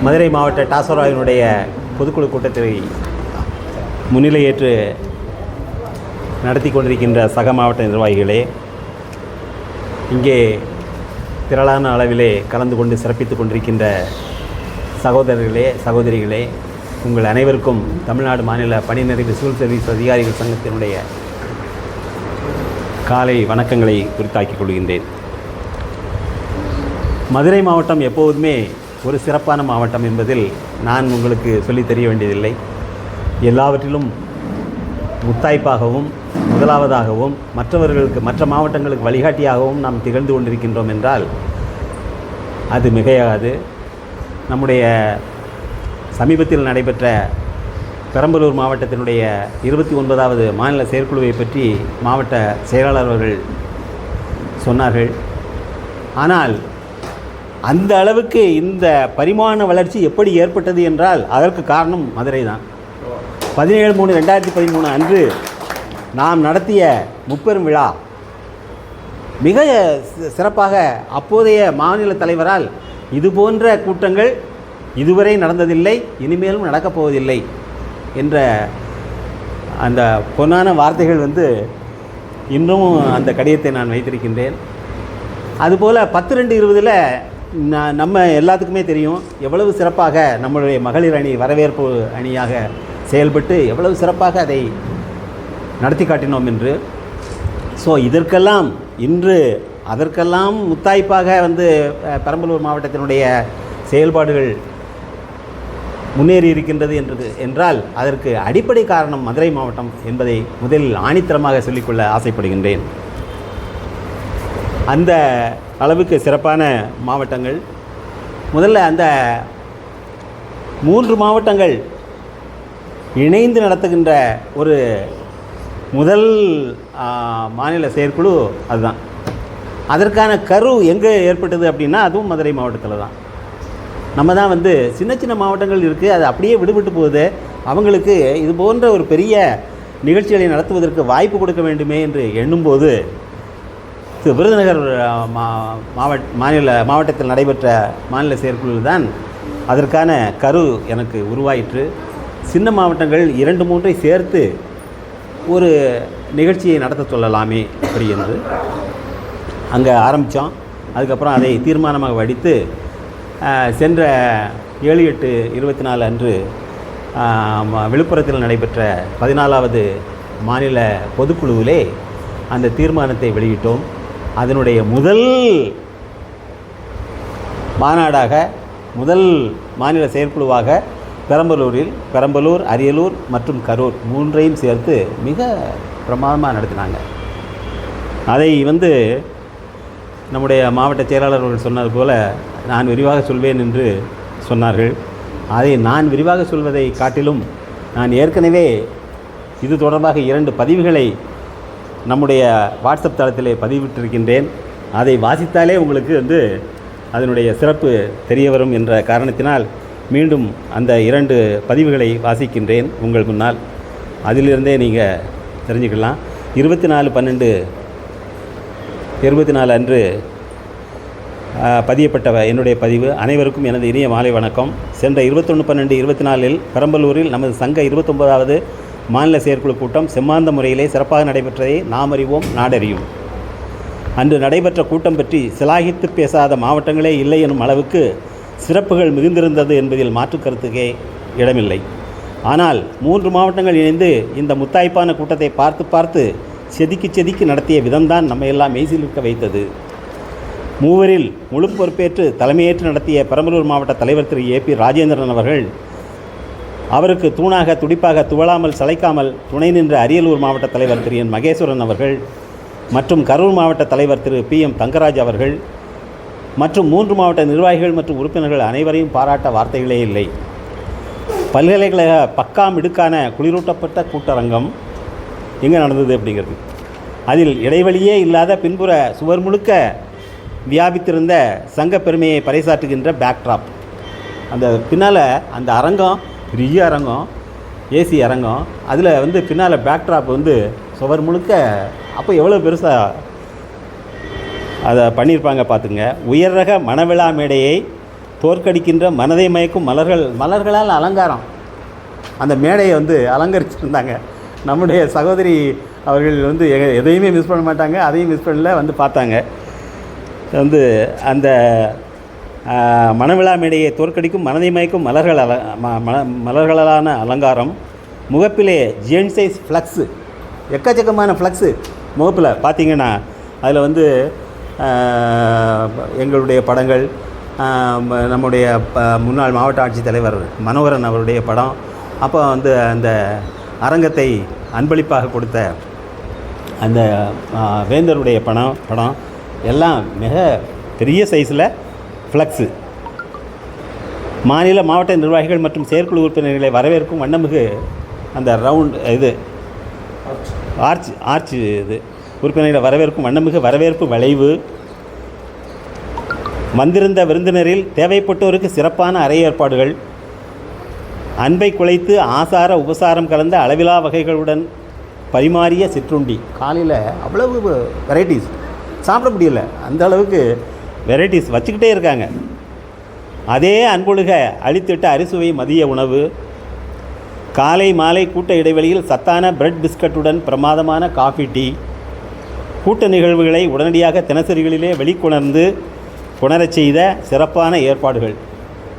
மதுரை மாவட்ட டாஸ்மார்க்கினுடைய பொதுக்குழு கூட்டத்தை முன்னிலையேற்று நடத்தி கொண்டிருக்கின்ற சக மாவட்ட நிர்வாகிகளே, இங்கே திரளான அளவிலே கலந்து கொண்டு சிறப்பித்து கொண்டிருக்கின்ற சகோதரர்களே, சகோதரிகளே, உங்கள் அனைவருக்கும் தமிழ்நாடு மாநில பணிநிறைவு சிவில் சர்வீஸ் அதிகாரிகள் சங்கத்தினுடைய காலை வணக்கங்களை குறித்தாக்கிக் கொள்கின்றேன். மதுரை மாவட்டம் எப்போதுமே ஒரு சிறப்பான மாவட்டம் என்பதில் நான் உங்களுக்கு சொல்லித் தெரிய வேண்டியதில்லை. எல்லாவற்றிலும் முத்தாய்ப்பாகவும் முதலாவதாகவும் மற்ற மாவட்டங்களுக்கு வழிகாட்டியாகவும் நாம் திகழ்ந்து கொண்டிருக்கின்றோம் என்றால் அது மிகையாகாது. நம்முடைய சமீபத்தில் நடைபெற்ற பெரம்பலூர் மாவட்டத்தினுடைய 29வது மாநில செயற்குழுவை பற்றி மாவட்ட செயலாளர் அவர்கள் சொன்னார்கள். ஆனால் அந்த அளவுக்கு இந்த பரிமாண வளர்ச்சி எப்படி ஏற்பட்டது என்றால் அதற்கு காரணம் மதுரை தான். 17/3/2013 அன்று நாம் நடத்திய முப்பெரும் விழா மிக சிறப்பாக அப்போதைய மாநில தலைவரால் இது போன்ற கூட்டங்கள் இதுவரை நடந்ததில்லை, இனிமேலும் நடக்கப் போவதில்லை என்ற அந்த பொன்னான வார்த்தைகள் இன்னும் அந்த கடிதத்தை நான் வைத்திருக்கின்றேன். அதுபோல் 10/2/20 நம்ம எல்லாத்துக்குமே தெரியும் எவ்வளவு சிறப்பாக நம்மளுடைய மகளிர் அணி வரவேற்பு அணியாக செயல்பட்டு எவ்வளவு சிறப்பாக அதை நடத்தி காட்டினோம் என்று. ஸோ இதற்கெல்லாம் இன்று அதற்கெல்லாம் முத்தாய்ப்பாக பெரம்பலூர் மாவட்டத்தினுடைய செயல்பாடுகள் முன்னேறி இருக்கின்றது என்றால் அதற்கு அடிப்படை காரணம் மதுரை மாவட்டம் என்பதை முதலில் ஆணித்தரமாக சொல்லிக்கொள்ள ஆசைப்படுகின்றேன். அந்த அளவுக்கு சிறப்பான மாவட்டங்கள். முதல்ல அந்த 3 மாவட்டங்கள் இணைந்து நடத்துகின்ற ஒரு முதல் மாநில செயற்குழு அதுதான். அதற்கான கரு எங்கே ஏற்பட்டது அப்படின்னா அதுவும் மதுரை மாவட்டத்தில் தான். நம்ம தான் சின்ன சின்ன மாவட்டங்கள் இருக்குது, அது அப்படியே விடுபட்டு போகுது. அவங்களுக்கு இது போன்ற ஒரு பெரிய நிகழ்ச்சிகளை நடத்துவதற்கு வாய்ப்பு கொடுக்க வேண்டுமே என்று எண்ணும்போது விருதுநகர் மாவட்டத்தில் நடைபெற்ற மாநில செயற்குழு தான் அதற்கான கரு எனக்கு உருவாயிற்று. சின்ன மாவட்டங்கள் 2-3 சேர்த்து ஒரு நிகழ்ச்சியை நடத்த சொல்லலாமே அப்படி என்று அங்கே ஆரம்பித்தோம். அதுக்கப்புறம் அதை தீர்மானமாக வடித்து சென்ற 7/8/24 அன்று விழுப்புரத்தில் நடைபெற்ற 14வது மாநில பொதுக்குழுவிலே அந்த தீர்மானத்தை வெளியிட்டோம். அதனுடைய முதல் மாநாடாக முதல் மாநில செயற்குழுவாக பெரம்பலூர், அரியலூர் மற்றும் கரூர் 3ஐயும் சேர்த்து மிக பிரமாதமாக நடத்தினாங்க. அதை நம்முடைய மாவட்ட செயலாளர்கள் சொன்னது போல் நான் விரிவாக சொல்வேன் என்று சொன்னார்கள். அதை நான் விரிவாக சொல்வதை காட்டிலும் நான் ஏற்கனவே இது தொடர்பாக 2 பதிவுகளை நம்முடைய வாட்ஸ்அப் தளத்திலே பதிவிட்டிருக்கின்றேன். அதை வாசித்தாலே உங்களுக்கு அதனுடைய சிறப்பு தெரிய வரும் என்ற காரணத்தினால் மீண்டும் அந்த 2 பதிவுகளை வாசிக்கின்றேன் உங்கள் முன்னால். அதிலிருந்தே நீங்கள் தெரிஞ்சுக்கலாம். 24/12/24 அன்று பதியப்பட்ட என்னுடைய பதிவு. அனைவருக்கும் எனது இனிய மாலை வணக்கம். சென்ற 21/12/24 பெரம்பலூரில் நமது சங்க 29வது மாநில செயற்குழு கூட்டம் செம்மாந்த முறையிலே சிறப்பாக நடைபெற்றதை நாம் அறிவோம், நாடறியும். அன்று நடைபெற்ற கூட்டம் பற்றி சிலாகித்து பேசாத மாவட்டங்களே இல்லை எனும் அளவுக்கு சிறப்புகள் மிகுந்திருந்தது என்பதில் மாற்று கருத்துக்கே இடமில்லை. ஆனால் 3 மாவட்டங்கள் இணைந்து இந்த முத்தாய்ப்பான கூட்டத்தை பார்த்து செதுக்கி நடத்திய விதம்தான் நம்மையெல்லாம் மெய்சிலிருக்க வைத்தது. மூவரில் முழு பொறுப்பேற்று தலைமையேற்று நடத்திய பெரம்பலூர் மாவட்ட தலைவர் திரு AP ராஜேந்திரன் அவர்கள், அவருக்கு தூணாக துடிப்பாக துவளாமல் சளைக்காமல் துணை நின்ற அரியலூர் மாவட்ட தலைவர் திரு N மகேஸ்வரன் அவர்கள், மற்றும் கரூர் மாவட்ட தலைவர் திரு PM தங்கராஜ் அவர்கள் மற்றும் 3 மாவட்ட நிர்வாகிகள் மற்றும் உறுப்பினர்கள் அனைவரையும் பாராட்ட வார்த்தைகளே இல்லை. பல்கலைக்கழக பக்கா மிடுக்கான குளிரூட்டப்பட்ட கூட்டரங்கம் எங்கே நடந்தது அப்படிங்கிறது, அதில் இடைவெளியே இல்லாத பின்புற சுவர் முழுக்க வியாபித்திருந்த சங்க பெருமையை பறைசாற்றுகின்ற பேக்ட்ராப். அந்த பின்னால் அந்த அரங்கம் பெரிய அரங்கம், ஏசி அரங்கம், அதில் பின்னால் பேக்ட்ராப் சுவர் முழுக்க அப்போ எவ்வளோ பெருசாக அதை பண்ணியிருப்பாங்க பார்த்துங்க. உயர் ரக மணவிழா மேடையை தோற்கடிக்கின்ற மனதை மயக்கும் மலர்களால் அலங்காரம். அந்த மேடையை அலங்கரிச்சிருந்தாங்க. நம்முடைய சகோதரி அவர்கள் எதையுமே மிஸ் பண்ண மாட்டாங்க, அதையும் மிஸ் பண்ணல, பார்த்தாங்க. அந்த மணவிழா மேடையை தோற்கடிக்கும் மனதை மயக்கும் மலர்களான அலங்காரம். முகப்பிலே ஜெயின் சைஸ் ஃப்ளக்ஸு, எக்கச்சக்கமான ஃப்ளக்ஸு முகப்பில் பார்த்தீங்கன்னா அதில் எங்களுடைய படங்கள், நம்முடைய முன்னாள் மாவட்ட ஆட்சித்தலைவர் மனோகரன் அவருடைய படம், அப்போ அந்த அரங்கத்தை அன்பளிப்பாக கொடுத்த அந்த வேந்தருடைய படம் எல்லாம் மிக பெரிய சைஸில் ஃப்ளக்ஸு. மாநில மாவட்ட நிர்வாகிகள் மற்றும் செயற்குழு உறுப்பினர்களை வரவேற்கும் வண்ணமிகு அந்த ரவுண்ட் ஆர்ச் உறுப்பினர்களை வரவேற்கும் வண்ணமிகு வரவேற்பு வளைவு. வந்திருந்த விருந்தினரில் தேவைப்பட்டோருக்கு சிறப்பான அறை ஏற்பாடுகள். அன்பை குலைத்து ஆசார உபசாரம் கலந்த அளவிலா வகைகளுடன் பரிமாறிய சிற்றுண்டி. காலையில் அவ்வளவு வெரைட்டிஸ், சாப்பிட முடியல, அந்த அளவுக்கு வெரைட்டிஸ் வச்சுக்கிட்டே இருக்காங்க. அதே அன்பொழுக அழித்திட்ட அரிசுவை மதிய உணவு. காலை மாலை கூட்ட இடைவெளியில் சத்தான பிரெட் பிஸ்கட்டுடன் பிரமாதமான காஃபி டீ. கூட்ட நிகழ்வுகளை உடனடியாக தினசரிகளிலே வெளிக்கொணரச் செய்த சிறப்பான ஏற்பாடுகள்.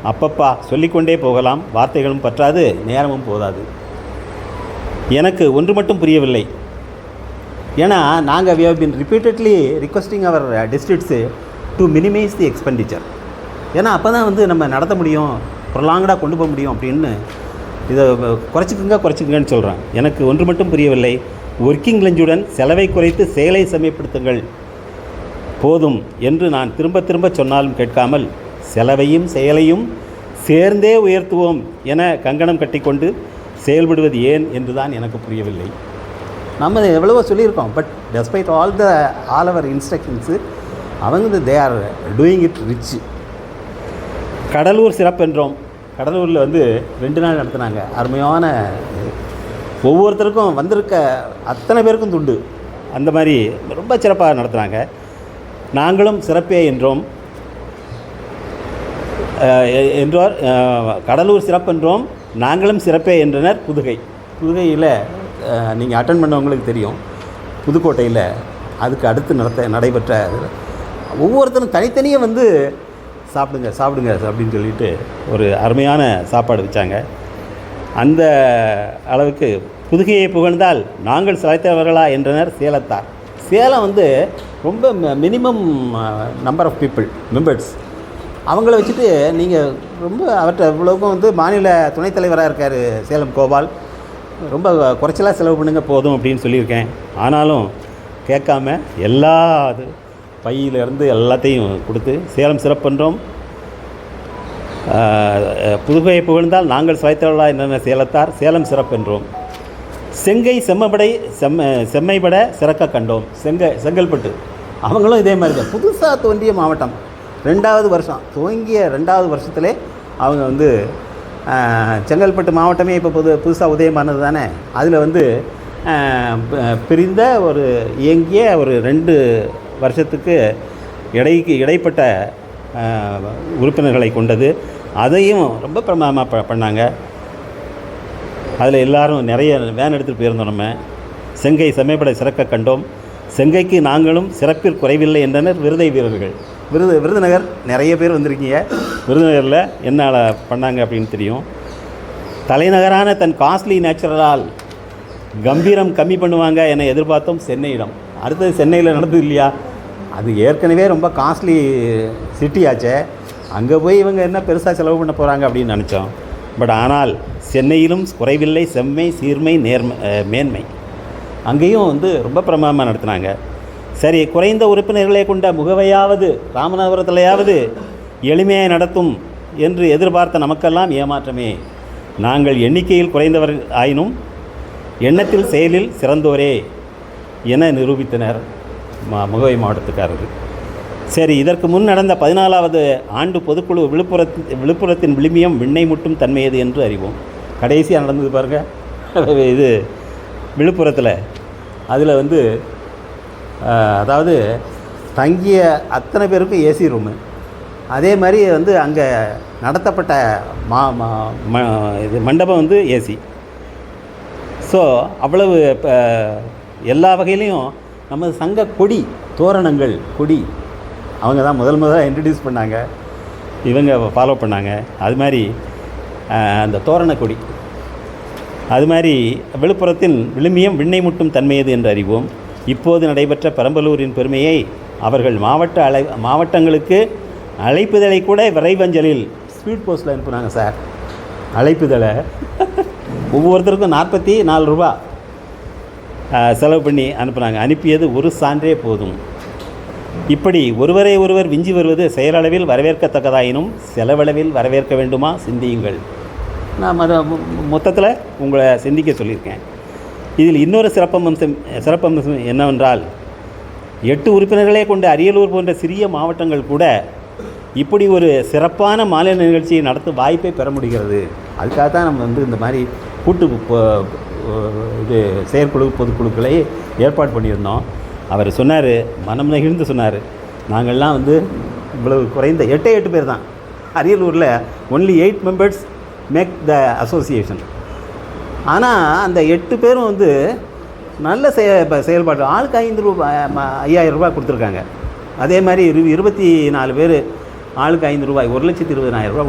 அப்பப்பா சொல்லிக்கொண்டே போகலாம், வார்த்தைகளும் பற்றாது, நேரமும் போதாது. எனக்கு ஒன்று மட்டும் புரியவில்லை. ஏன்னா நாங்கள் we have been repeatedly requesting our districts to minimize the expenditure. ஏன்னா அப்போ தான் நம்ம நடத்த முடியும், ப்ரொலாங்கடாக கொண்டு போக முடியும் அப்படின்னு இதை குறைச்சிக்குங்கன்னு சொல்கிறேன். எனக்கு ஒன்று மட்டும் புரியவில்லை. ஒர்க்கிங் லஞ்சுடன் செலவை குறைத்து செயலை செம்மைப்படுத்துங்கள் போதும் என்று நான் திரும்ப சொன்னாலும் கேட்காமல் செலவையும் செயலையும் சேர்ந்தே உயர்த்துவோம் என கங்கணம் கட்டிக்கொண்டு செயல்படுவது ஏன் என்று தான் எனக்கு புரியவில்லை. நம்ம எவ்வளவோ சொல்லியிருக்கோம், but despite all our instructions அவங்க தே ஆர் டூயிங் இட் ரிச். கடலூர் சிறப்பென்றோம். கடலூரில் 2 நாள் நடத்தினாங்க. அருமையான, ஒவ்வொருத்தருக்கும் வந்திருக்க அத்தனை பேருக்கும் துண்டு, அந்த மாதிரி ரொம்ப சிறப்பாக நடத்துனாங்க. நாங்களும் சிறப்பே என்றோம் என்றார். கடலூர் சிறப்பென்றோம், நாங்களும் சிறப்பே என்றனர் புதுகையில். நீங்கள் அட்டன் பண்ணவங்களுக்கு தெரியும், புதுக்கோட்டையில் அதுக்கு அடுத்து நடைபெற்ற ஒவ்வொருத்தரும் தனித்தனியாக சாப்பிடுங்க அப்படின்னு சொல்லிட்டு ஒரு அருமையான சாப்பாடு வச்சாங்க. அந்த அளவுக்கு புதுகையை புகழ்ந்தால் நாங்கள் சிலைத்தவர்களா என்றனர் சேலத்தார். சேலம் ரொம்ப மினிமம் நம்பர் ஆஃப் மெம்பர்ஸ். அவங்கள வச்சுட்டு நீங்கள் ரொம்ப அவர்கிட்ட இவ்வளவுக்கும் மாநில துணைத் தலைவராக இருக்கார் சேலம் கோபால், ரொம்ப குறைச்சலாக செலவு பண்ணுங்க போதும் அப்படின்னு சொல்லியிருக்கேன். ஆனாலும் கேட்காம எல்லா பையிலேருந்து எல்லாத்தையும் கொடுத்து சேலம் சிறப்பென்றோம், புதுகையை புகழ்ந்தால் நாங்கள் சிலைத்தவர்களா என்னென்ன சேலத்தார், சேலம் சிறப்பென்றோம். செங்கை செம்மைப்பட சிறக்க கண்டோம். செங்கல்பட்டு அவங்களும் இதே மாதிரி தான், புதுசாக தோன்றிய மாவட்டம். 2வது வருஷம் துவங்கிய 2வது வருஷத்துலே அவங்க செங்கல்பட்டு மாவட்டமே இப்போ புதுசாக உதயமானது தானே. அதில் பிரிந்த இயங்கிய ஒரு 2 வருஷத்துக்கு இடைப்பட்ட உறுப்பினர்களை கொண்டது. அதையும் ரொம்ப பிரமாதமாக பண்ணாங்க. அதில் எல்லோரும் நிறைய வேன் எடுத்துகிட்டு போயிருந்தோம். நம்ம செங்கை செம்மைப்பட சிறக்க கண்டோம், செங்கைக்கு நாங்களும் சிறப்பிற் குறைவில்லை என்றனர் விருதை வீரர்கள். விருதுநகர் நிறைய பேர் வந்திருக்கீங்க. விருதுநகரில் என்ன பண்ணாங்க அப்படின்னு தெரியும். தலைநகரான தன் காஸ்ட்லி நேச்சுரலால் கம்பீரம் கம்மி பண்ணுவாங்க என எதிர்பார்த்தோம். சென்னையிடம் அடுத்தது சென்னையில் நடந்தது இல்லையா, அது ஏற்கனவே ரொம்ப காஸ்ட்லி சிட்டி ஆச்சே, அங்கே போய் இவங்க என்ன பெருசாக செலவு பண்ண போகிறாங்க அப்படின்னு நினச்சோம். பட் ஆனால் சென்னையிலும் குறைவில்லை செம்மை சீர்மை மேன்மை. அங்கேயும் ரொம்ப பிரமாதமாக நடத்தினாங்க. சரி, குறைந்த உறுப்பினர்களை கொண்ட முகவையாவது ராமநாதபுரத்திலேயாவது எளிமையாக நடத்தும் என்று எதிர்பார்த்த நமக்கெல்லாம் ஏமாற்றமே. நாங்கள் எண்ணிக்கையில் குறைந்தவர் ஆயினும் எண்ணத்தில் செயலில் சிறந்தோரே என நிரூபித்தனர் முகவை மாவட்டத்துக்காரர்கள். சரி, இதற்கு முன் நடந்த 14வது ஆண்டு பொதுக்குழு விழுப்புரத்தின் விளிம்பியம் விண்ணை முட்டும் தன்மையது என்று அறிவோம். கடைசியாக நடந்தது பாருங்கள், இது விழுப்புரத்தில். அதில் அதாவது தங்கிய அத்தனை பேருக்கும் ஏசி ரூமு. அதே மாதிரி அங்கே நடத்தப்பட்ட இது மண்டபம் ஏசி. ஸோ அவ்வளவு எல்லா வகையிலையும் நமது சங்க கொடி தோரணங்கள் கொடி அவங்க தான் முதலாக இன்ட்ரடியூஸ் பண்ணாங்க, இவங்க ஃபாலோ பண்ணாங்க. அது மாதிரி அந்த தோரண கொடி, அது மாதிரி விழுப்புரத்தின் விழுமியம் விண்ணை முட்டும் தன்மையது என்று அறிவோம். இப்போது நடைபெற்ற பெரம்பலூரின் பெருமையை அவர்கள் மாவட்டங்களுக்கு அழைப்புதலை கூட விரைவஞ்சலில் ஸ்பீட் போஸ்ட்டில் அனுப்புனாங்க சார். அழைப்புதலை ஒவ்வொருத்தருக்கும் 44 ரூபா செலவு பண்ணி அனுப்புனாங்க. அனுப்பியது ஒரு சான்றே போதும். இப்படி ஒருவரை ஒருவர் விஞ்சி வருவது செயலளவில் வரவேற்கத்தக்கதாயினும் செலவளவில் வரவேற்க வேண்டுமா? சிந்தியுங்கள். நான் மொத்தத்தில் உங்களை சிந்திக்க சொல்லியிருக்கேன். இதில் இன்னொரு சிறப்பம்சம் என்னவென்றால் 8 உறுப்பினர்களே கொண்ட அரியலூர் போன்ற சிறிய மாவட்டங்கள் கூட இப்படி ஒரு சிறப்பான மாநில நிகழ்ச்சியை நடத்த வாய்ப்பை பெற முடிகிறது. அதுக்காக தான் நம்ம இந்த மாதிரி கூட்டு இது செயற்குழு பொதுக்குழுக்களை ஏற்பாடு பண்ணியிருந்தோம். அவர் சொன்னார், மனம் நெகிழ்ந்து சொன்னார், நாங்கள்லாம் இவ்வளவு குறைந்த 8 பேர் தான் அரியலூரில், only 8 members make the association. ஆனால் அந்த 8 பேரும் நல்ல செயல்பாடு, ஆளுக்கு 5000 ரூபாய் கொடுத்துருக்காங்க. அதே மாதிரி 24 பேர் ஆளுக்கு 5 ரூபாய், 1,20,000 ரூபா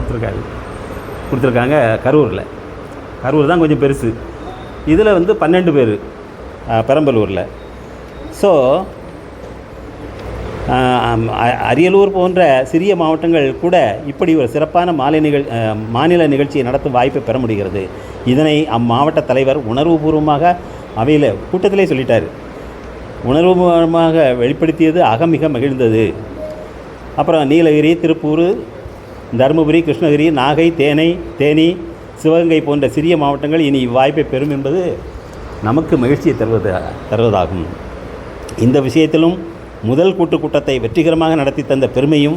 கொடுத்துருக்காங்க கரூர் தான் கொஞ்சம் பெருசு. இதில் 12 பேர் பெரம்பலூரில். ஸோ அரியலூர் போன்ற சிறிய மாவட்டங்கள் கூட இப்படி ஒரு சிறப்பான மாநில நிகழ்ச்சியை நடத்தும் வாய்ப்பை பெற முடிகிறது. இதனை அம்மாவட்ட தலைவர் உணர்வுபூர்வமாக அவையில் கூட்டத்திலே சொல்லிட்டார். உணர்வுபூர்வமாக வெளிப்படுத்தியது அகமிக மகிழ்ந்தது. அப்புறம் நீலகிரி, திருப்பூர், தருமபுரி, கிருஷ்ணகிரி, நாகை, தேனி, சிவகங்கை போன்ற சிறிய மாவட்டங்கள் இனி இவ்வாய்ப்பை பெறும் என்பது நமக்கு மகிழ்ச்சியை தருவதாகும். இந்த விஷயத்திலும் முதல் கூட்டத்தை வெற்றிகரமாக நடத்தி தந்த பெருமையும்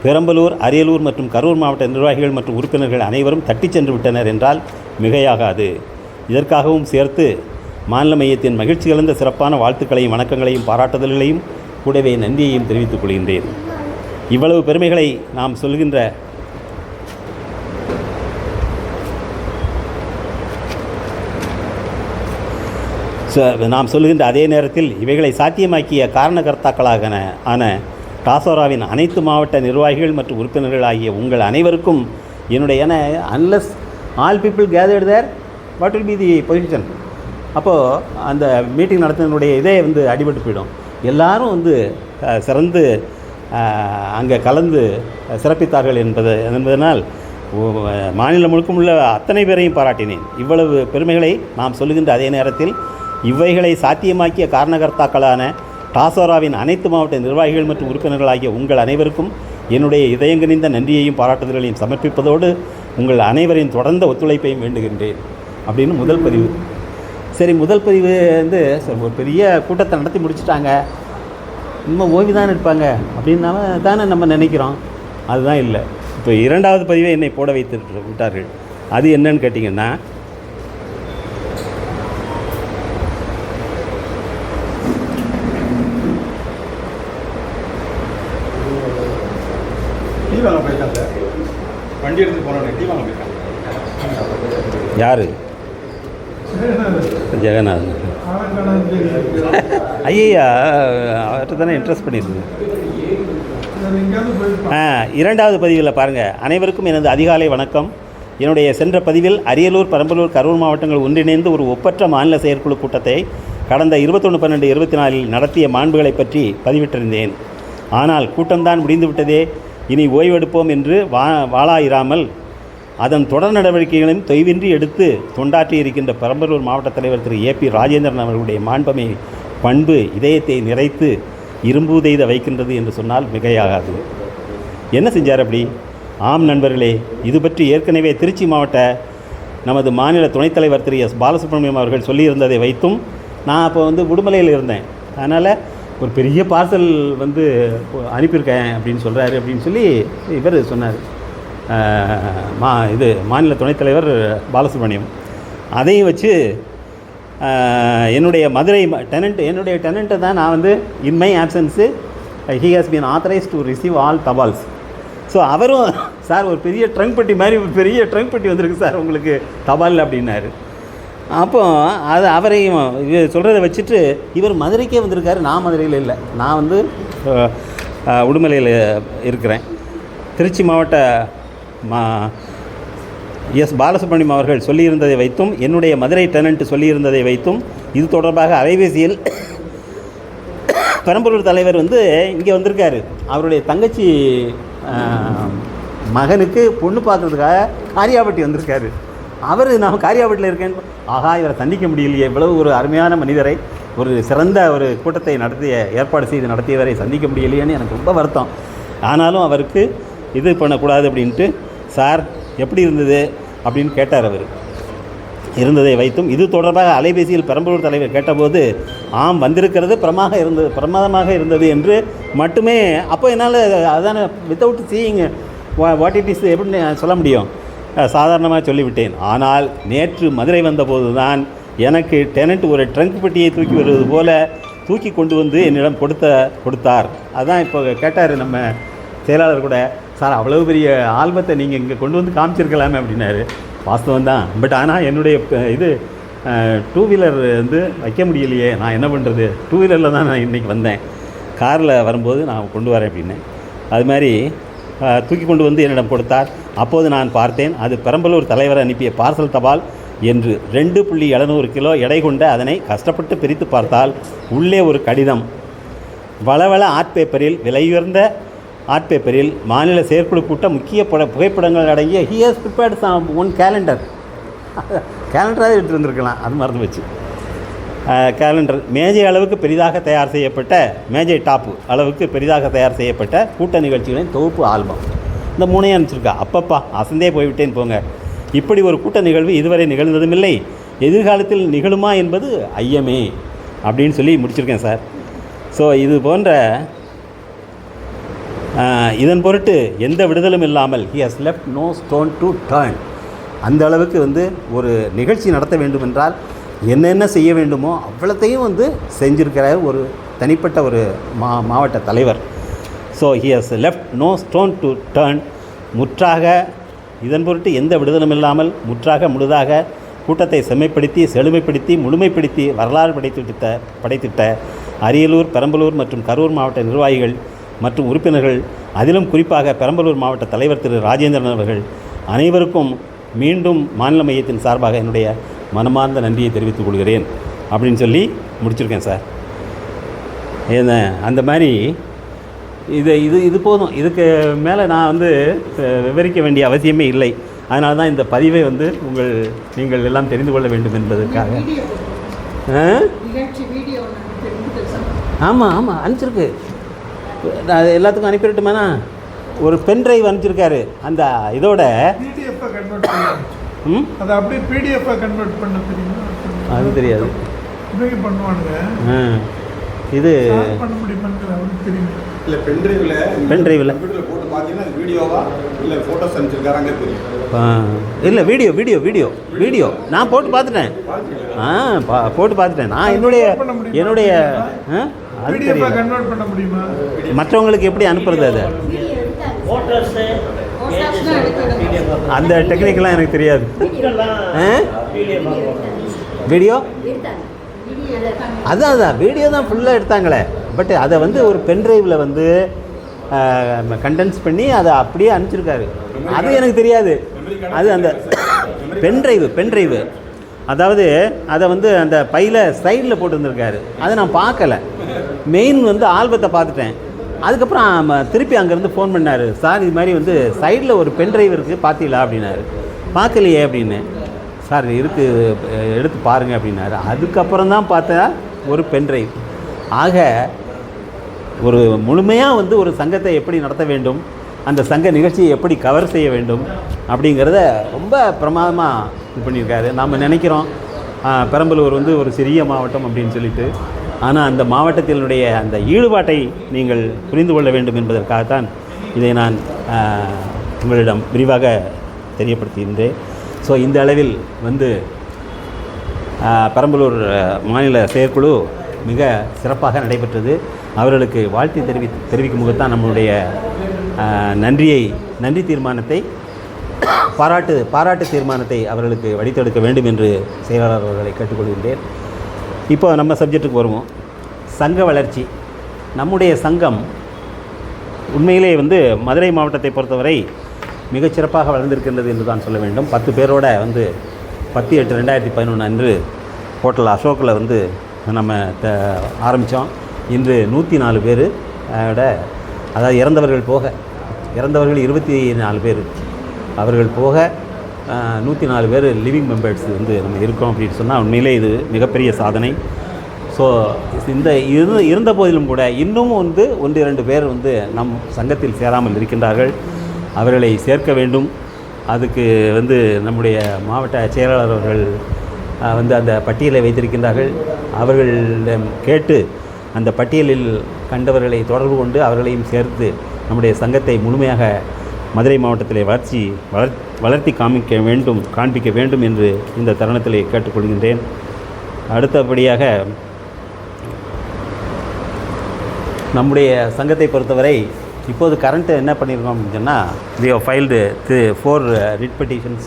பெரம்பலூர், அரியலூர் மற்றும் கரூர் மாவட்ட நிர்வாகிகள் மற்றும் உறுப்பினர்கள் அனைவரும் தட்டி சென்று விட்டனர் என்றால் மிகையாகாது. இதற்காகவும் சேர்த்து மாநில மையத்தின் மகிழ்ச்சி கலந்த சிறப்பான வாழ்த்துக்களையும் வணக்கங்களையும் பாராட்டுதல்களையும் கூடவே நன்றியையும் தெரிவித்துக் கொள்கின்றேன். இவ்வளவு பெருமைகளை நாம் சொல்லுகின்ற அதே நேரத்தில் இவைகளை சாத்தியமாக்கிய காரணகர்த்தாக்களாக ஆன டாசோராவின் அனைத்து மாவட்ட நிர்வாகிகள் மற்றும் உறுப்பினர்கள் ஆகிய உங்கள் அனைவருக்கும் என்னுடைய unless all people gathered there what will be the position. அப்போது அந்த மீட்டிங் நடத்தினுடைய இதே அடிபட்டு போயிடும். எல்லாரும் சிறந்து அங்கே கலந்து சிறப்பித்தார்கள் என்பதனால் மாநிலம் முழுக்கும் உள்ள அத்தனை பேரையும் பாராட்டினேன். இவ்வளவு பெருமைகளை நாம் சொல்லுகின்ற அதே நேரத்தில் இவைகளை சாத்தியமாக்கிய காரணகர்த்தாக்களான டாசோராவின் அனைத்து மாவட்ட நிர்வாகிகள் மற்றும் உறுப்பினர்கள் ஆகிய உங்கள் அனைவருக்கும் என்னுடைய இதயங்கனிந்த நன்றியையும் பாராட்டுதல்களையும் சமர்ப்பிப்பதோடு உங்கள் அனைவரின் தொடர்ந்த ஒத்துழைப்பையும் வேண்டுகின்றேன் அப்படின்னு முதல் பதிவு. சரி, முதல் பதிவு ஒரு பெரிய கூட்டத்தை நடத்தி முடிச்சுட்டாங்க, இன்னும் ஓய்வு தான் இருப்பாங்க அப்படின்னால தானே நம்ம நினைக்கிறோம். அதுதான் இல்லை. இப்போ 2வது பதிவை என்னை போட வைத்து விட்டார்கள். அது என்னன்னு கேட்டிங்கன்னா, வண்டி எடுத்து போனோம், யார்? ஜெகநாதன். ஐயா, அவர்கிட்ட தானே இன்ட்ரெஸ்ட் பண்ணியிருக்கு. 2வது பதிவில் பாருங்கள். அனைவருக்கும் எனது அதிகாலை வணக்கம். என்னுடைய சென்ற பதிவில் அரியலூர், பெரம்பலூர், கரூர் மாவட்டங்கள் ஒன்றிணைந்து ஒரு ஒப்பற்ற மாநில செயற்குழு கூட்டத்தை கடந்த 21/12/24 நடத்திய மாண்புகளை பற்றி பதிவிட்டிருந்தேன். ஆனால் கூட்டம்தான் முடிந்துவிட்டதே, இனி ஓய்வெடுப்போம் என்று வாளாயிராமல் அதன் தொடர் நடவடிக்கைகளையும் தொய்வின்றி எடுத்து தொண்டாற்றி இருக்கின்ற பெரம்பலூர் மாவட்ட தலைவர் திரு AP ராஜேந்திரன் அவர்களுடைய மாண்பமை பண்பு இதயத்தை நிறைத்து இரும்புதைத வைக்கின்றது என்று சொன்னால் மிகையாகாது. என்ன செஞ்சார் அப்படி? ஆம் நண்பர்களே, இது பற்றி ஏற்கனவே திருச்சி மாவட்ட நமது மாநில துணைத் தலைவர் திரு எஸ் பாலசுப்ரமணியம் அவர்கள் சொல்லியிருந்ததை வைத்தும் நான் அப்போ உடுமலையில் இருந்தேன். அதனால் ஒரு பெரிய பார்சல் அனுப்பியிருக்கேன் அப்படின்னு சொல்கிறாரு அப்படின்னு சொல்லி இவர் சொன்னார், மாநில துணைத் தலைவர் பாலசுப்ரமணியம். அதையும் வச்சு என்னுடைய மதுரை டெனண்ட்டை தான் நான் in my absence he has been authorised to receive all தபால்ஸ். ஸோ அவரும் சார் ஒரு பெரிய ட்ரங்க் பெட்டி மாதிரி ஒரு பெரிய ட்ரங்க் பெட்டி வந்திருக்கு சார் உங்களுக்கு தபால் அப்படின்னாரு. அப்போ அது அவரையும் சொல்கிறத வச்சுட்டு இவர் மதுரைக்கே வந்திருக்காரு. நான் மதுரையில் இல்லை, நான் உடுமலையில் இருக்கிறேன். திருச்சி மாவட்ட எஸ் பாலசுப்ரமணியம் அவர்கள் சொல்லியிருந்ததை வைத்தும் என்னுடைய மதுரை டெனண்ட் சொல்லியிருந்ததை வைத்தும் இது தொடர்பாக அலைபேசியில் பெரம்பலூர் தலைவர் இங்கே வந்திருக்காரு. அவருடைய தங்கச்சி மகனுக்கு பொண்ணு பார்க்குறதுக்காக காரியாபட்டி வந்திருக்காரு. நான் காரியாபட்டியில் இருக்கேன்னு, ஆகா இவரை சந்திக்க முடியலையே, இவ்வளவு ஒரு அருமையான மனிதரை, ஒரு சிறந்த ஒரு கூட்டத்தை ஏற்பாடு செய்து நடத்தியவரை சந்திக்க முடியலையேன்னு எனக்கு ரொம்ப வருத்தம். ஆனாலும் அவருக்கு இது பண்ணக்கூடாது அப்படின்ட்டு, சார் எப்படி இருந்தது அப்படின்னு கேட்டார். அவர் இருந்ததை வைத்தும் இது தொடர்பாக அலைபேசியில் பெரம்பலூர் தலைவர் கேட்டபோது ஆம் வந்திருக்கிறது பிரமாதமாக இருந்தது என்று மட்டுமே. அப்போ என்னால் அதான without seeing what it is எப்படின்னு சொல்ல முடியும், சாதாரணமாக சொல்லிவிட்டேன். ஆனால் நேற்று மதுரை வந்தபோது தான் எனக்கு டெனண்ட் ஒரு ட்ரங்க் பெட்டியை தூக்கி வருவது போல தூக்கி கொண்டு என்னிடம் கொடுத்தார். அதான் இப்போ கேட்டார் நம்ம செயலாளர் கூட, சார் அவ்வளவு பெரிய ஆல்பத்தை நீங்கள் இங்கே கொண்டு காமிச்சிருக்கலாமே அப்படின்னாரு. வாஸ்தவம் தான், பட் ஆனால் என்னுடைய டூ வீலர் வைக்க முடியலையே, நான் என்ன பண்ணுறது, டூ வீலரில் தான் நான் இன்றைக்கி வந்தேன், காரில் வரும்போது நான் கொண்டு வரேன் அப்படின்னு. அது மாதிரி தூக்கி கொண்டு என்னிடம் கொடுத்தார். அப்போது நான் பார்த்தேன், அது பெரம்பலூர் தலைவர் அனுப்பிய பார்சல் தபால் என்று 2.700 கிலோ எடை கொண்ட அதனை கஷ்டப்பட்டு பிரித்து பார்த்தால் உள்ளே ஒரு கடிதம். வளவள ஆர்ட் பேப்பரில், விலையுயர்ந்த ஆர்ட் பேப்பரில் மாநில செயற்குழு கூட்ட முக்கிய புகைப்படங்கள் அடங்கிய ஹி ஹஸ் ப்ரிப்பேர்ட் ஒன் கேலண்டராக எடுத்துகிட்டு வந்திருக்கலாம், அது மறந்து வச்சு. கேலண்டர் மேஜை அளவுக்கு பெரிதாக தயார் செய்யப்பட்ட, மேஜை டாப்பு அளவுக்கு பெரிதாக தயார் செய்யப்பட்ட கூட்ட நிகழ்ச்சிகளின் தொகுப்பு ஆல்பம். இந்த 3 அனுப்பிச்சிருக்கா. அப்பப்பா அசந்தே போய்விட்டேன் போங்க. இப்படி ஒரு கூட்ட நிகழ்வு இதுவரை நிகழ்ந்ததும் இல்லை, எதிர்காலத்தில் நிகழுமா என்பது ஐயமே அப்படின்னு சொல்லி முடிச்சிருக்கேன் சார். ஸோ இது போன்ற இதன் பொருட்டு எந்த விடுதலும் இல்லாமல் he has left no stone to turn. அந்த அளவுக்கு ஒரு நிகழ்ச்சி நடத்த வேண்டுமென்றால் என்னென்ன செய்ய வேண்டுமோ அவ்வளத்தையும் செஞ்சிருக்கிற ஒரு தனிப்பட்ட ஒரு மாவட்ட தலைவர். So he has left no stone to turn. முற்றாக இதன் பொருட்டு எந்த விடுதலும் இல்லாமல் முழுதாக கூட்டத்தை செம்மைப்படுத்தி செழுமைப்படுத்தி முழுமைப்படுத்தி வரலாறு படைத்திட்ட அரியலூர், பெரம்பலூர் மற்றும் கரூர் மாவட்ட நிர்வாகிகள் மற்றும் உறுப்பினர்கள், அதிலும் குறிப்பாக பெரம்பலூர் மாவட்ட தலைவர் திரு ராஜேந்திரன் அவர்கள் அனைவருக்கும் மீண்டும் மாநில மையத்தின் சார்பாக என்னுடைய மனமார்ந்த நன்றியை தெரிவித்துக் கொள்கிறேன் அப்படின்னு சொல்லி முடிச்சிருக்கேன் சார். அந்த மாதிரி இது போதும். இதுக்கு மேலே நான் விவரிக்க வேண்டிய அவசியமே இல்லை. அதனால தான் இந்த பதிவை நீங்கள் எல்லாம் தெரிந்து கொள்ள வேண்டும் என்பதற்காக. ஆமாம் அனுப்பிச்சிருக்கு, அது எல்லாத்துக்கும் அனுப்பிடட்டுமாண்ணா. ஒரு பென் டிரைவ் அனுப்பிச்சிருக்காரு. அந்த இதோட அதை அப்படியே பிடிஎஃப் கன்வெர்ட் பண்ண தெரியுமா? அது தெரியாது, பண்ணுவாங்க. இது பண்ண முடியுமான்னு அவருக்கு தெரியும். இல்லை பென் டிரைவில் போட்டு பார்த்தீங்கன்னா வீடியோவா இல்லை ஃபோட்டோஸ் அனுப்பிச்சிருக்காங்க தெரியும். இல்லை வீடியோ நான் போட்டு பார்த்துட்டேன். போட்டு பார்த்துட்டேன். நான் என்னுடைய அது தெரியல, மற்றவங்களுக்கு எப்படி அனுப்புறது, அது அந்த டெக்னிக்கெலாம் எனக்கு தெரியாது. வீடியோ அதான் வீடியோ தான் ஃபுல்லாக எடுத்தாங்களே, பட் அதை ஒரு பென்ட்ரைவில் கண்டென்ஸ் பண்ணி அதை அப்படியே அனுப்பிச்சிருக்காரு. அது எனக்கு தெரியாது. அது அந்த பென்ட்ரைவு அதாவது அதை அந்த பையில் சைடில் போட்டுருந்துருக்காரு. அதை நான் பார்க்கலை. மெயின் ஆல்பத்தை பார்த்துட்டேன். அதுக்கப்புறம் திருப்பி அங்கேருந்து ஃபோன் பண்ணார், சார் இது மாதிரி சைடில் ஒரு பென்ட்ரைவ் இருக்குது பார்த்தீங்களா அப்படின்னாரு. பார்க்கலையே அப்படின்னு. சார் இருக்குது எடுத்து பாருங்கள் அப்படின்னாரு. அதுக்கப்புறம் தான் பார்த்தா ஒரு பென்ட்ரைவ். ஆக ஒரு முழுமையாக வந்து ஒரு சங்கத்தை எப்படி நடத்த வேண்டும், அந்த சங்க நிகழ்ச்சியை எப்படி கவர் செய்ய வேண்டும் அப்படிங்கிறத ரொம்ப பிரமாதமாக இது பண்ணியிருக்காரு. நாம் நினைக்கிறோம் பெரம்பலூர் வந்து ஒரு சிறிய மாவட்டம் அப்படின்னு சொல்லிட்டு, ஆனால் அந்த மாவட்டத்தினுடைய அந்த ஈடுபாட்டை நீங்கள் புரிந்து கொள்ள வேண்டும் என்பதற்காகத்தான் இதை நான் உங்களிடம் விரிவாக தெரியப்படுத்துகின்றேன். ஸோ இந்த அளவில் வந்து பெரம்பலூர் மாநில செயற்குழு மிக சிறப்பாக நடைபெற்றது. அவர்களுக்கு வாழ்த்து தெரிவிக்கும் முகத்தான் நம்மளுடைய நன்றி தீர்மானத்தை பாராட்டு தீர்மானத்தை அவர்களுக்கு வடித்தெடுக்க வேண்டும் என்று செயலாளர் அவர்களை கேட்டுக்கொள்கின்றேன். இப்போ நம்ம சப்ஜெக்ட்டுக்கு வருவோம். சங்க வளர்ச்சி. நம்முடைய சங்கம் உண்மையிலே வந்து மதுரை மாவட்டத்தை பொறுத்தவரை மிகச்சிறப்பாக வளர்ந்திருக்கின்றது என்று தான் சொல்ல வேண்டும். 10 பேரோட வந்து 10/8/2011 அன்று ஹோட்டல் அசோக்கில் வந்து நம்ம ஆரம்பித்தோம். இன்று 104 பேர் அதாவது இறந்தவர்கள் 24 பேர் அவர்கள் போக 104 பேர் லிவிங் மெம்பர்ஸ் வந்து நம்ம இருக்கோம் அப்படின்னு சொன்னால் உண்மையிலே இது மிகப்பெரிய சாதனை. ஸோ இந்த இருந்த போதிலும் கூட இன்னும் வந்து 1-2 பேர் வந்து நம் சங்கத்தில் சேராமல் இருக்கின்றார்கள். அவர்களை சேர்க்க வேண்டும். அதுக்கு வந்து நம்முடைய மாவட்ட செயலாளர் அவர்கள் வந்து அந்த பட்டியலை வைத்திருக்கின்றார்கள். அவர்களிடம் கேட்டு அந்த பட்டியலில் கண்டவர்களை தொடர்பு கொண்டு அவர்களையும் சேர்த்து நம்முடைய சங்கத்தை முழுமையாக மதுரை மாவட்டத்திலே வளர்த்தி காண்பிக்க வேண்டும் என்று இந்த தருணத்திலே கேட்டுக்கொள்கின்றேன். அடுத்தபடியாக நம்முடைய சங்கத்தை பொறுத்தவரை இப்போது கரண்ட்டு என்ன பண்ணியிருக்கோம் அப்படின்னு சொன்னால், we have filed 4 writ petitions.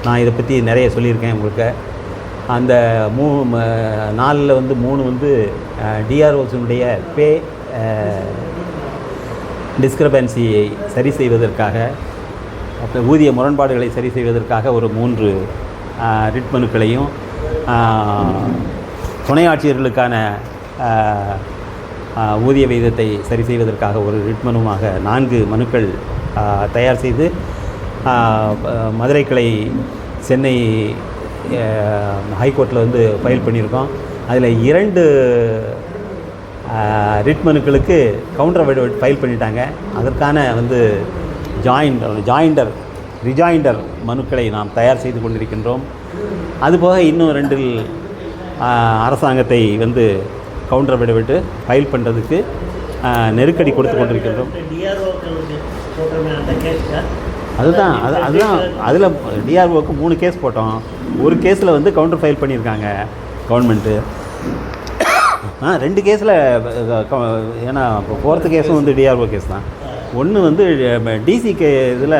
நான் இதை பற்றி நிறைய சொல்லியிருக்கேன் உங்களுக்கு. அந்த 4 வந்து 3 வந்து டிஆர்ஓஸினுடைய பே டிஸ்கிரபன்சியை சரி செய்வதற்காக, அப்புறம் ஊதிய முரண்பாடுகளை சரி செய்வதற்காக ஒரு 3 ரிட் மனுக்களையும், துணை ஆட்சியர்களுக்கான ஊதிய விகிதத்தை சரி செய்வதற்காக ஒரு ரிட் மனுவாக 4 மனுக்கள் தயார் செய்து மதுரை கிளை சென்னை ஹைகோர்ட்டில் வந்து ஃபைல் பண்ணியிருக்கோம். அதில் 2 ரிட் மனுக்களுக்கு கவுண்டர் அஃபிடவிட் ஃபைல் பண்ணிட்டாங்க. அதற்கான வந்து ரிஜாயிண்டர் மனுக்களை நாம் தயார் செய்து கொண்டிருக்கின்றோம். அதுபோக இன்னும் 2 அரசாங்கத்தை வந்து கவுண்டர் அஃபிடவிட்டு ஃபைல் பண்ணுறதுக்கு நெருக்கடி கொடுத்து கொண்டிருக்கின்றோம். அதுதான் அதில் டிஆர்ஓக்கு 3 கேஸ் போட்டோம். ஒரு கேஸில் வந்து கவுண்டர் ஃபைல் பண்ணியிருக்காங்க கவர்மெண்ட்டு. 2 கேஸில் ஏன்னா இப்போ 4th கேஸும் வந்து டிஆர்ஓ கேஸ் தான். ஒன்று வந்து டிசிக்கு இதில்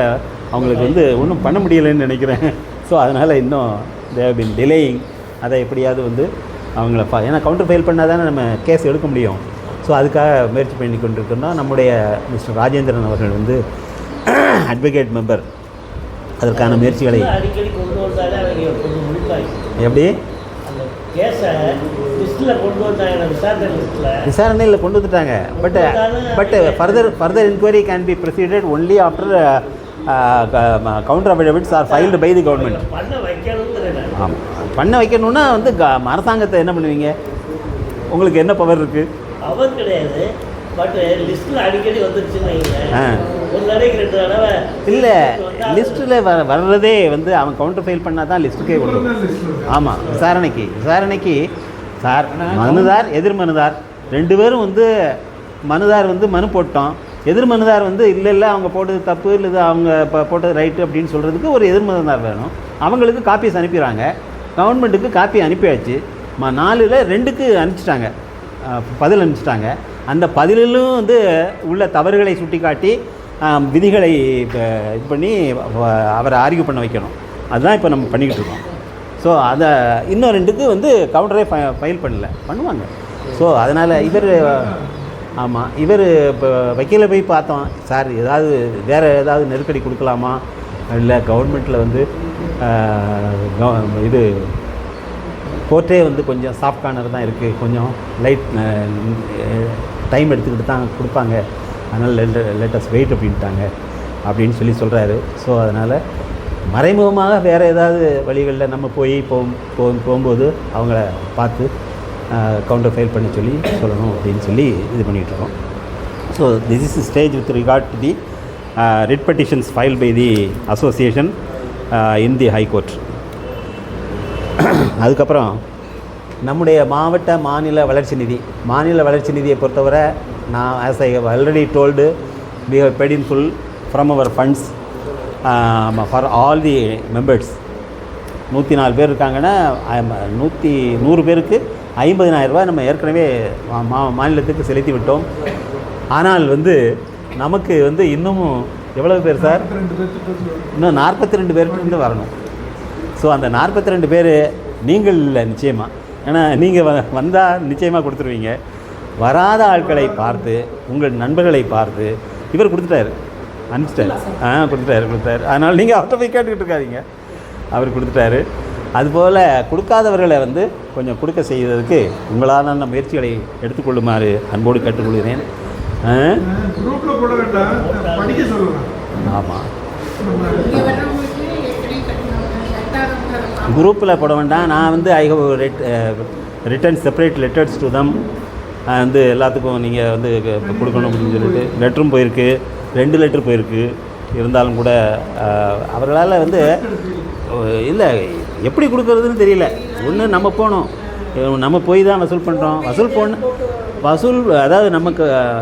அவங்களுக்கு வந்து ஒன்றும் பண்ண முடியலைன்னு நினைக்கிறேன். ஸோ அதனால் இன்னும் தேவ் பின் டிலேயிங். அதை எப்படியாவது வந்து அவங்கள ஏன்னா கவுண்டர் ஃபைல் பண்ணால் தானே நம்ம கேஸ் எடுக்க முடியும். ஸோ அதுக்காக முயற்சி பண்ணி கொண்டிருக்கோம். நம்முடைய மிஸ்டர் ராஜேந்திரன் அவர்கள் வந்து அட்வொகேட் மெம்பர். அதற்கான முயற்சிகளை எப்படி விசாரணையில் கொண்டு வந்துட்டாங்க. But further enquiry can be proceeded only after counter affidavits are filed by the government. ஆமாம், பண்ண வைக்கணுன்னா வந்து அரசாங்கத்தை என்ன பண்ணுவீங்க? உங்களுக்கு என்ன பவர் இருக்குது? பவர் கிடையாது. பட் லிஸ்ட்டில் அடிக்கடி வந்துருச்சுன்னு ஒரு தடவைக்கு 2 தடவை இல்லை, லிஸ்ட்டில் வர்றதே வந்து அவன் கவுண்டர் ஃபைல் பண்ணால் தான் லிஸ்ட்டுக்கே கொடுக்கும். ஆமாம், விசாரணைக்கு சார் மனுதார் எதிர் மனுதார் 2 பேரும் வந்து மனுதார் வந்து மனு போட்டோம். எதிர் மனுதார் வந்து இல்லை அவங்க போட்டது தப்பு, இல்லை அவங்க போட்டது ரைட்டு அப்படின்னு சொல்கிறதுக்கு ஒரு எதிர் மனுதார் வேணும். அவங்களுக்கு காப்பீஸ் அனுப்பிடுறாங்க. கவர்மெண்ட்டுக்கு காப்பி அனுப்பியாச்சு. 4ல் 2க்கு அனுப்பிச்சிட்டாங்க, பதில் அனுப்பிச்சிட்டாங்க. அந்த பதிலிலும் வந்து உள்ள தவறுகளை சுட்டி காட்டி விதிகளை இது பண்ணி அவரை ஆர்கியூ பண்ண வைக்கணும். அதுதான் இப்போ நம்ம பண்ணிக்கிட்டு இருக்கோம். ஸோ அதை இன்னும் 2க்கு வந்து கவுண்டரே ஃபைல் பண்ணுவாங்க. ஸோ அதனால் இவர் இப்போ வக்கீலை போய் பார்த்தோம். சார் வேறு ஏதாவது நெருக்கடி கொடுக்கலாமா, இல்லை கவர்மெண்ட்டில் வந்து இது கோர்ட்டே வந்து கொஞ்சம் சாஃப்ட் கார்னர் தான் இருக்குது, கொஞ்சம் லைட் டைம் எடுத்துக்கிட்டு தான் கொடுப்பாங்க, அதனால் லேட்டஸ்ட் வெயிட் அப்படின்ட்டாங்க அப்படின்னு சொல்கிறாரு. ஸோ அதனால் மறைமுகமாக வேறு ஏதாவது வழிகளில் நம்ம போகும்போது அவங்கள பார்த்து கவுண்டர் ஃபைல் பண்ண சொல்லணும் அப்படின்னு சொல்லி இது பண்ணிகிட்ருக்கோம். So this is stage with regard to the writ petitions file by the association in the high court. அதுக்கப்புறம் நம்முடைய மாநில வளர்ச்சி நிதியை பொறுத்தவரை நான் as I already told we have paid in full from our funds for all the members. 104 பேர் இருக்காங்கன்னா 100 பேருக்கு 50,000 ரூபாய் நம்ம ஏற்கனவே மாநிலத்துக்கு செலுத்தி விட்டோம். ஆனால் நமக்கு இன்னமும் எவ்வளவு பேர் சார்? இன்னும் 42 பேர்கிட்ட வரணும். ஸோ அந்த 42 பேர் நீங்கள் இல்லை நிச்சயமாக, ஏன்னா நீங்கள் வந்தால் நிச்சயமாக கொடுத்துருவீங்க. வராத ஆட்களை பார்த்து, உங்கள் நண்பர்களை பார்த்து இவர் கொடுத்துட்டாரு, அனுப்பிச்சிட்டார். கொடுத்துட்டாரு. அதனால் நீங்கள் அவர்கிட்ட போய் கேட்டுக்கிட்டு இருக்காதீங்க, அவர் கொடுத்துட்டாரு. அதுபோல் கொடுக்காதவர்களை கொஞ்சம் கொடுக்க செய்வதற்கு உங்களான முயற்சிகளை எடுத்துக்கொள்ளுமாறு அன்போடு கேட்டுக்கொள்கிறேன். குரூப்பில் போட வேண்டாம், படிக்க சொல்லலாம். ஆமாம், குரூப்பில் போட வேண்டாம். நான் I have written separate letters to them. எல்லாத்துக்கும் நீங்கள் கொடுக்கணும் அப்படின்னு சொல்லிட்டு லெட்டரும் போயிருக்கு, 2 லெட்டர் போயிருக்கு. இருந்தாலும் கூட அவர்களால் இல்லை எப்படி கொடுக்கறதுன்னு தெரியல. ஒன்று நம்ம போனோம், நம்ம போய் தான் வசூல் பண்ணுறோம். வசூல் அதாவது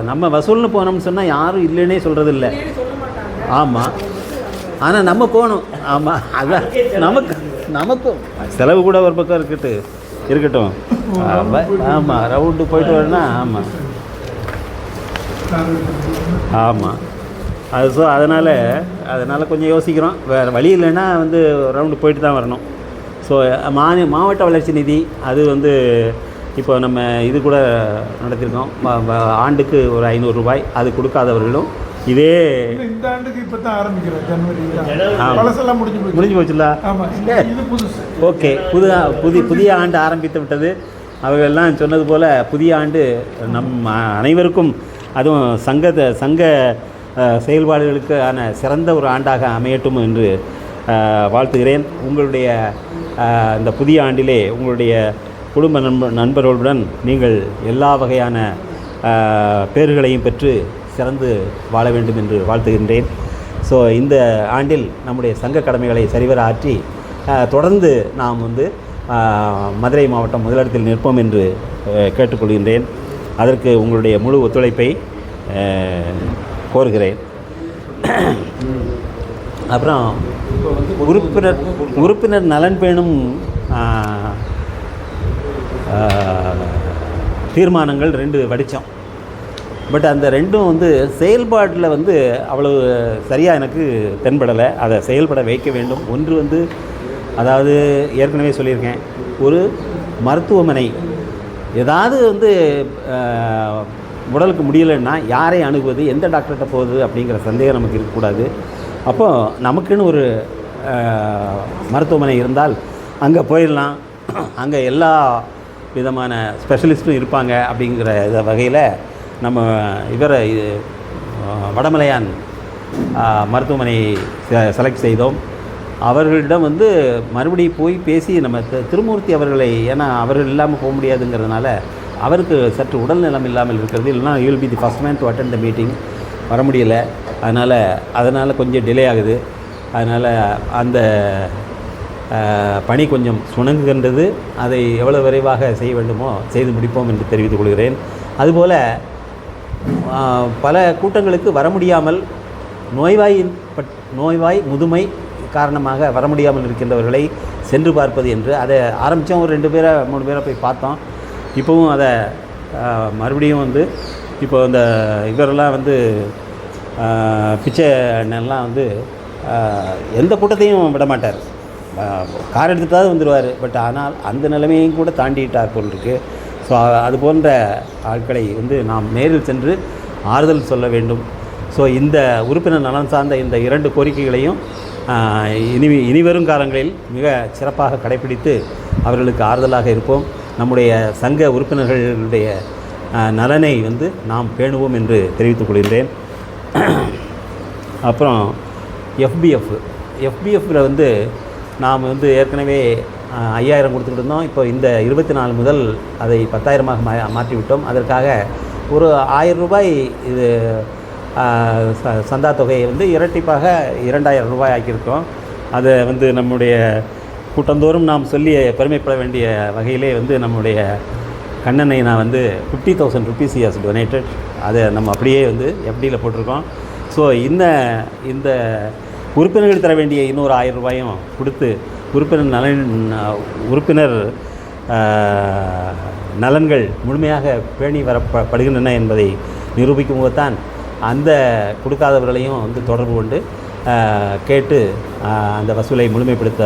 நம்ம வசூல்னு போனோம்னு சொன்னால் யாரும் இல்லைன்னே சொல்கிறது இல்லை. ஆமாம், ஆனால் நம்ம போகணும். ஆமாம், அதான் நமக்கும் செலவு கூட ஒரு பக்கம் இருக்கட்டும். ஆமாம், ரவுண்டு போயிட்டு வரணும்னா ஆமாம். அது ஸோ அதனால் கொஞ்சம் யோசிக்கிறோம். வேறு வழி இல்லைன்னா ரவுண்டு போயிட்டு தான் வரணும். ஸோ மாவட்ட வளர்ச்சி நிதி அது இப்போ நம்ம இது கூட நடத்தியிருக்கோம். ஆண்டுக்கு ஒரு 500 ரூபாய். அது கொடுக்காதவர்களும் இதே இந்த ஆண்டுக்கு இப்போ தான் ஆரம்பிக்கிறோம், ஜனவரி. பழசெல்லாம் முடிஞ்சு போச்சுல்ல. இது புதுசு. ஓகே, புதிய ஆண்டு ஆரம்பித்து விட்டது. அவர்களெல்லாம் சொன்னது போல் புதிய ஆண்டு நம் அனைவருக்கும், அதுவும் சங்க செயல்பாடுகளுக்கான சிறந்த ஒரு ஆண்டாக அமையட்டும் என்று வாழ்த்துகிறேன். உங்களுடைய இந்த புதிய ஆண்டிலே உங்களுடைய குடும்ப நண்பர்களுடன் நீங்கள் எல்லா வகையான பேறுகளையும் பெற்று சிறந்து வாழ வேண்டும் என்று வாழ்த்துகின்றேன். ஸோ இந்த ஆண்டில் நம்முடைய சங்க கடமைகளை சரிவர ஆற்றி தொடர்ந்து நாம் மதுரை மாவட்டம் முதலிடத்தில் நிற்போம் என்று கேட்டுக்கொள்கின்றேன். அதற்கு உங்களுடைய முழு ஒத்துழைப்பை கோருகிறேன். அப்புறம் உறுப்பினர் நலன் பேணும் தீர்மானங்கள் 2 வடித்தோம். பட் அந்த 2ம் செயல்பாட்டில் அவ்வளவு சரியாக எனக்கு தென்படலை. அதை செயல்பட வைக்க வேண்டும். ஒன்று அதாவது ஏற்கனவே சொல்லியிருக்கேன், ஒரு மருத்துவமனை ஏதாவது உடலுக்கு முடியலைன்னா யாரை அணுகுவது, எந்த டாக்டர்கிட்ட போகுது அப்படிங்கிற சந்தேகம் நமக்கு இருக்கக்கூடாது. அப்போது நமக்குன்னு ஒரு மருத்துவமனை இருந்தால் அங்கே போயிடலாம். அங்கே எல்லா விதமான ஸ்பெஷலிஸ்ட்டும் இருப்பாங்க. அப்படிங்கிற வகையில் நம்ம வடமலையான் மருத்துவமனை செலக்ட் செய்தோம். அவர்களிடம் மறுபடியும் போய் பேசி நம்ம திருமூர்த்தி அவர்களை, ஏன்னா அவர்கள் இல்லாமல் போக முடியாதுங்கிறதுனால அவருக்கு சற்று உடல்நலம் இல்லாமல் இருக்கிறது. இல்லைனா you will be the first man to attend the meeting. வர முடியலை. அதனால் கொஞ்சம் டிலே ஆகுது. அதனால் அந்த பணி கொஞ்சம் சுணங்குகின்றது. அதை எவ்வளவு விரைவாக செய்ய வேண்டுமோ செய்து முடிப்போம் என்று தெரிவித்துக் கொள்கிறேன். அதுபோல் பல கூட்டங்களுக்கு வர முடியாமல் நோய்வாய் முதுமை காரணமாக வர முடியாமல் இருக்கின்றவர்களை சென்று பார்ப்பது என்று அதை ஆரம்பித்தோம். ஒரு 2 பேரை 3 பேரை போய் பார்த்தோம். இப்போவும் அதை மறுபடியும் இப்போ இந்த இவரெல்லாம் பிச்சை அண்ணன்லாம் எந்த கூட்டத்தையும் விட மாட்டார். கார் எடுத்துகிட்டாவது வந்துடுவார். பட் ஆனால் அந்த நிலைமையும் கூட தாண்டிட்டார் போல் இருக்குது. ஸோ அது போன்ற ஆட்களை நாம் நேரில் சென்று ஆறுதல் சொல்ல வேண்டும். ஸோ இந்த உறுப்பினர் நலன் சார்ந்த இந்த 2 கோரிக்கைகளையும் இனிவரும் காலங்களில் மிக சிறப்பாக கடைபிடித்து அவர்களுக்கு ஆறுதலாக இருப்போம். நம்முடைய சங்க உறுப்பினர்களுடைய நலனை நாம் பேணுவோம் என்று தெரிவித்துக் கொள்கின்றேன். அப்புறம் எஃபிஎஃப்பில் நாம் ஏற்கனவே 5000 கொடுத்துக்கிட்டு இருந்தோம். இப்போ இந்த 24 முதல் அதை 10,000ஆக மாற்றிவிட்டோம். அதற்காக ஒரு 1000 ரூபாய் இது சந்தா தொகையை வந்து இரட்டிப்பாக 2000 ரூபாய் ஆக்கியிருக்கோம். அதை வந்து நம்முடைய கூட்டந்தோறும் நாம் சொல்லி பெருமைப்பட வேண்டிய வகையிலே வந்து நம்முடைய கண்ணனை நான் வந்து 50,000 rupees he has donated. அதை நம்ம அப்படியே வந்து FDயில் போட்டிருக்கோம். ஸோ இந்த உறுப்பினர்கள் தர வேண்டிய இன்னொரு 1000 ரூபாயும் கொடுத்து உறுப்பினர் நலன்கள் முழுமையாக பேணி வரப்படுகின்றன என்பதை நிரூபிக்கும் போது தான் அந்த கொடுக்காதவர்களையும் வந்து தொடர்பு கொண்டு கேட்டு அந்த வசூலை முழுமைப்படுத்த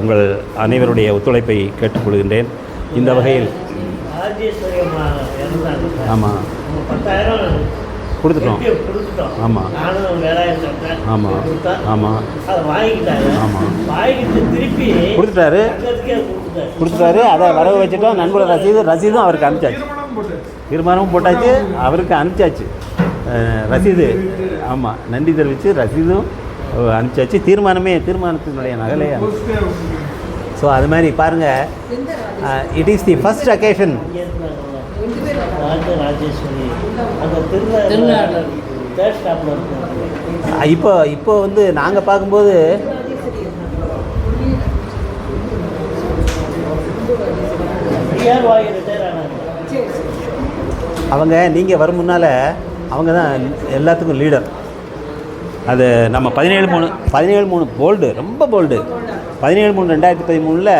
உங்கள் அனைவருடைய ஒத்துழைப்பை கேட்டுக்கொள்கின்றேன். இந்த வகையில் ஆமாம் 10,000 கொடுத்துட்டோம். ஆமாம் ஆமாம் ஆமாம் ஆமாம் கொடுத்துட்டாரு. அதை வரவு வச்சுட்டோம். நண்பர் ரசீதும் அவருக்கு அனுப்பிச்சாச்சு. தீர்மானமும் போட்டாச்சு, அவருக்கு அனுப்பிச்சாச்சு ரசீது. ஆமாம், நன்றி தெரிவித்து ரசீதும் அனுப்பிச்சாச்சு. தீர்மானத்தினுடைய நகலே. ஸோ அது மாதிரி பாருங்கள், it is the first occasion. இப்போ வந்து நாங்கள் பார்க்கும்போது அவங்க நீங்கள் வரும் முன்னால் அவங்க தான் எல்லாத்துக்கும் லீடர். அது நம்ம 17-3 போல்டு, ரொம்ப bold. 17-3-2013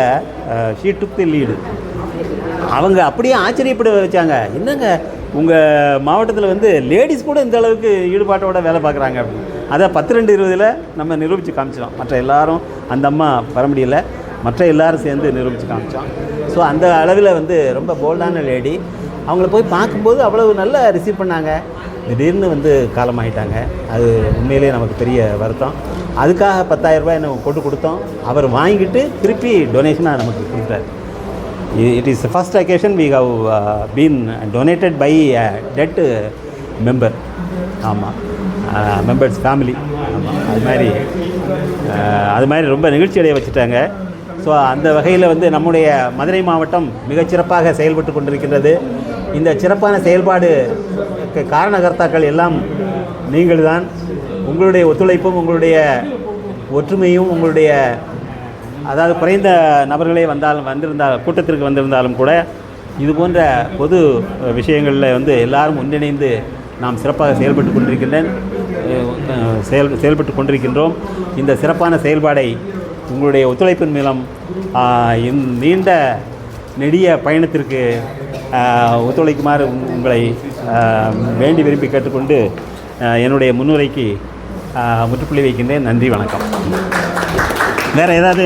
she took the lead. அவங்க அப்படியே ஆச்சரியப்பட வச்சாங்க. என்னங்க உங்கள் மாவட்டத்தில் வந்து லேடிஸ் கூட இந்த அளவுக்கு ஈடுபாட்டோட வேலை பார்க்குறாங்க அப்படின்னு. அதை 10-2-20 நம்ம நிரூபித்து காமிச்சோம். மற்ற எல்லாரும் அந்த அம்மா வர முடியல, மற்ற எல்லாரும் சேர்ந்து நிரூபித்து காமிச்சோம். ஸோ அந்த அளவில் வந்து ரொம்ப போல்டான லேடி. அவங்கள போய் பார்க்கும்போது அவ்வளவு நல்லா ரிசீவ் பண்ணாங்க. திடீர்னு வந்து காலமாகிட்டாங்க. அது உண்மையிலே நமக்கு பெரிய வருத்தம். அதுக்காக 10,000 ரூபாய் நம்ம போட்டு கொடுத்தோம். அவர் வாங்கிட்டு திருப்பி டொனேஷனாக நமக்கு கொடுத்தாரு. It is the first occasion we have been donated by a dead member. ஆமாம், மெம்பர்ஸ் ஃபேமிலி. ஆமாம், அது மாதிரி ரொம்ப நிகழ்ச்சி அடைய வச்சுட்டாங்க. ஸோ அந்த வகையில் வந்து நம்முடைய மதுரை மாவட்டம் மிகச்சிறப்பாக செயல்பட்டு கொண்டிருக்கின்றது. இந்த சிறப்பான செயல்பாடு காரணகர்த்தாக்கள் எல்லாம் நீங்கள் தான். உங்களுடைய ஒத்துழைப்பும் உங்களுடைய ஒற்றுமையும் உங்களுடைய, அதாவது குறைந்த நபர்களே வந்திருந்தால் கூட்டத்திற்கு வந்திருந்தாலும் கூட இது போன்ற பொது விஷயங்களில் வந்து எல்லாரும் ஒன்றிணைந்து நாம் சிறப்பாக செயல்பட்டு கொண்டிருக்கின்றோம். இந்த சிறப்பான செயல்பாடை உங்களுடைய ஒத்துழைப்பின் மூலம் நீண்ட நெடிய பயணத்திற்கு ஒத்துழைக்குமாறு உங்களை வேண்டி விரும்பி கேட்டுக்கொண்டு என்னுடைய முன்னுரைக்கு முற்றுப்புள்ளி வைக்கின்றேன். நன்றி, வணக்கம். வேறு ஏதாவது